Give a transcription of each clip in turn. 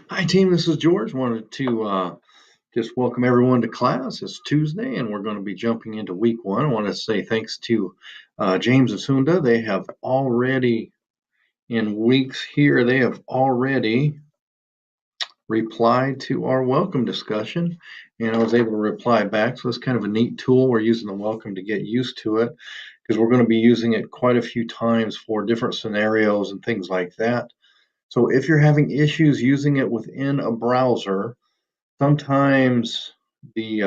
Hi, team. This is George. Wanted to just welcome everyone to class. It's Tuesday, and we're going to be jumping into week one. I want to say thanks to James and Sunda. They have already, in weeks here, they have already replied to our welcome discussion, and I was able to reply back. So it's kind of a neat tool. We're using the welcome to get used to it because we're going to be using it quite a few times for different scenarios and things like that. So if you're having issues using it within a browser, sometimes the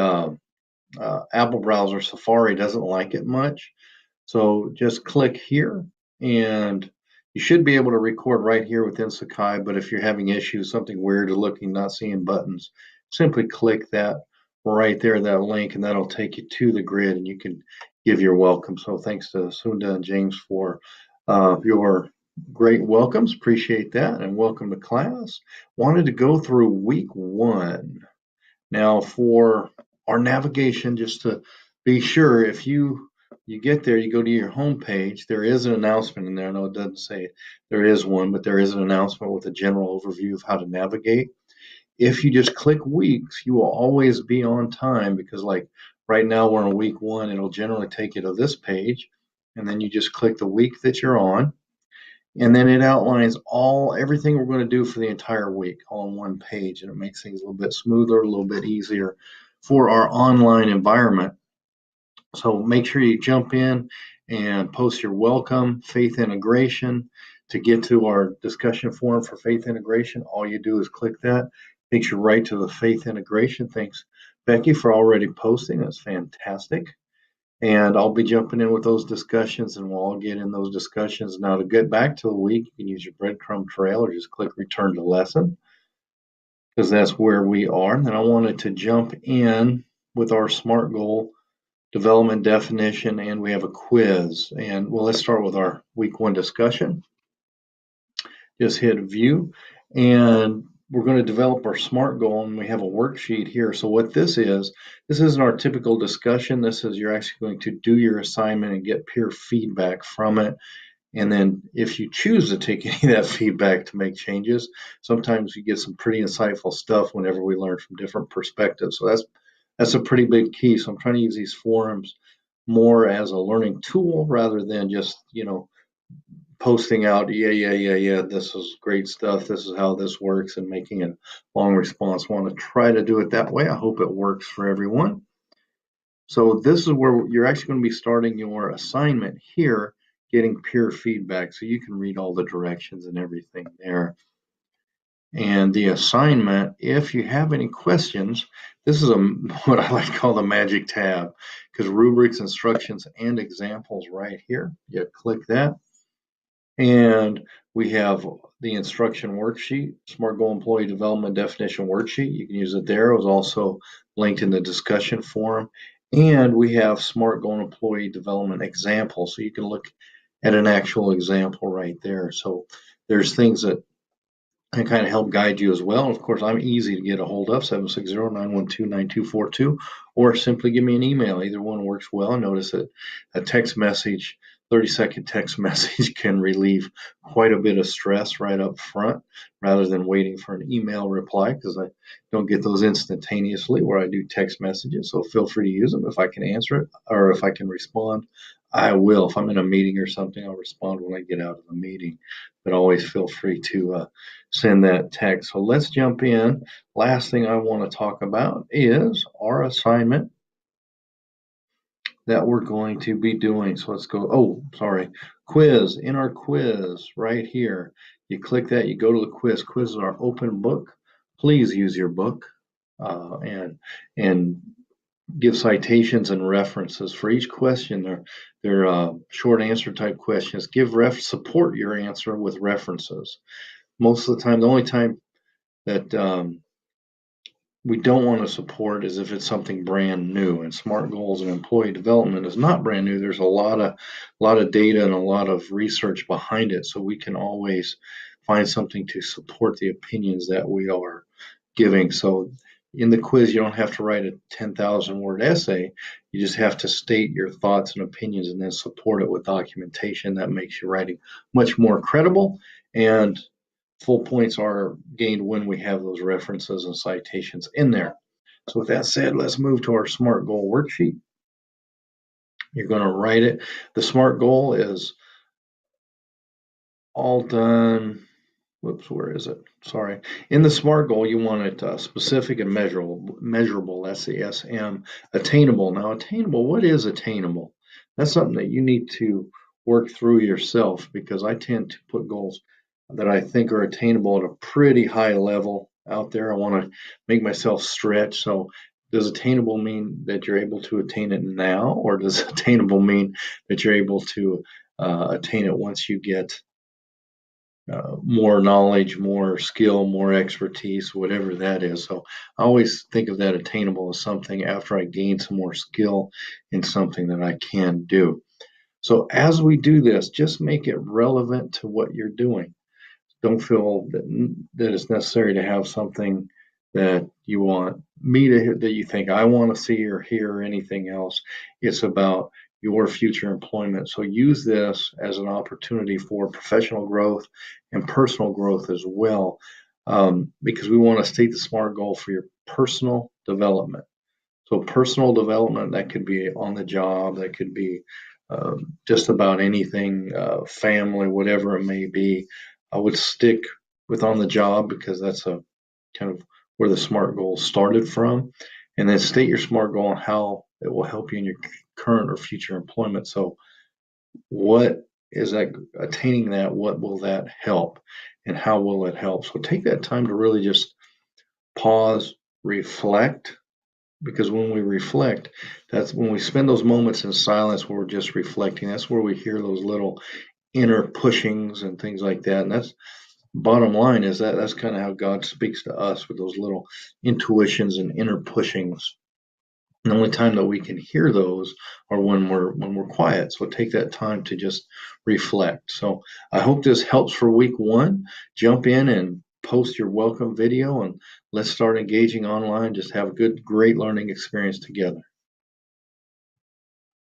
Apple browser Safari doesn't like it much. So just click here and you should be able to record right here within Sakai. But if you're having issues, something weird or looking, not seeing buttons, simply click that right there, that link, and that'll take you to the grid and you can give your welcome. So thanks to Sunda and James for your great welcomes. Appreciate that. And welcome to class. Wanted to go through week one. Now for our navigation, just to be sure, if you get there, you go to your home page, there is an announcement in there. I know it doesn't say there is one, but there is an announcement with a general overview of how to navigate. If you just click weeks, you will always be on time because like right now we're on week one, it'll generally take you to this page, and then you just click the week that you're on, and then it outlines everything we're going to do for the entire week all on one page, and it makes things a little bit smoother, a little bit easier for our online environment. So make sure you jump in and post your welcome, faith integration. To get to our discussion forum for faith integration, all you do is click that. Takes you right to the faith integration. Thanks, Becky, for already posting. That's fantastic. And I'll be jumping in with those discussions, and we'll all get in those discussions. Now, to get back to the week, you can use your breadcrumb trail or just click return to lesson because that's where we are. And then I wanted to jump in with our SMART goal development definition, and we have a quiz. And well, let's start with our week one discussion. Just hit view, and we're going to develop our SMART goal, and we have a worksheet here. So what this isn't our typical discussion. This is you're actually going to do your assignment and get peer feedback from it. And then if you choose to take any of that feedback to make changes, sometimes you get some pretty insightful stuff whenever we learn from different perspectives. So that's a pretty big key. So I'm trying to use these forums more as a learning tool rather than just, posting out, yeah, this is great stuff. This is how this works, and making a long response. I want to try to do it that way. I hope it works for everyone. So this is where you're actually going to be starting your assignment here, getting peer feedback. So you can read all the directions and everything there. And the assignment, if you have any questions, this is what I like to call the magic tab, because rubrics, instructions, and examples right here. You click that. And we have the instruction worksheet, SMART Goal Employee Development Definition Worksheet. You can use it there. It was also linked in the discussion forum. And we have SMART Goal Employee Development Example. So you can look at an actual example right there. So there's things that can kind of help guide you as well. And of course, I'm easy to get a hold of, 760-912-9242, or simply give me an email. Either one works well. Notice that a text message, 30-second text message can relieve quite a bit of stress right up front rather than waiting for an email reply, because I don't get those instantaneously where I do text messages. So feel free to use them. If I can answer it or if I can respond, I will. If I'm in a meeting or something, I'll respond when I get out of the meeting. But always feel free to send that text. So let's jump in. Last thing I want to talk about is our assignment that we're going to be doing. So let's go. Oh, sorry. Quiz. In our quiz right here, you click that, you go to the quiz. Quiz is our open book. Please use your book and give citations and references for each question. They're short answer type questions. Support your answer with references. Most of the time, the only time that we don't want to support is if it's something brand new. And SMART goals and employee development is not brand new. There's a lot of data and a lot of research behind it, so we can always find something to support the opinions that we are giving. So in the quiz, you don't have to write a 10,000 word essay. You just have to state your thoughts and opinions and then support it with documentation. That makes your writing much more credible and Full points are gained when we have those references and citations in there. So with that said, let's move to our SMART goal worksheet. You're going to write it. The SMART goal is all done. Whoops, where is it? Sorry. In the SMART goal, you want it specific and measurable. That's the SM. Attainable. Now, attainable, what is attainable? That's something that you need to work through yourself, because I tend to put goals that I think are attainable at a pretty high level out there. I want to make myself stretch. So does attainable mean that you're able to attain it now, or does attainable mean that you're able to attain it once you get more knowledge, more skill, more expertise, whatever that is? So I always think of that attainable as something after I gain some more skill in something that I can do. So as we do this, just make it relevant to what you're doing. Don't feel that it's necessary to have something that you want me to hear, that you think I want to see or hear, or anything else. It's about your future employment. So use this as an opportunity for professional growth and personal growth as well, because we want to state the SMART goal for your personal development. So personal development, that could be on the job, that could be just about anything, family, whatever it may be. I would stick with on the job, because that's a kind of where the SMART goal started from, and then state your SMART goal and how it will help you in your current or future employment. So what is that, attaining that, what will that help, and how will it help? So take that time to really just pause, reflect, because when we reflect, that's when we spend those moments in silence where we're just reflecting. That's where we hear those little inner pushings and things like that. And that's, bottom line is, that's kind of how God speaks to us, with those little intuitions and inner pushings. And the only time that we can hear those are when we're quiet. So take that time to just reflect. So I hope this helps for week one. Jump in and post your welcome video, and let's start engaging online. Just have a great learning experience together.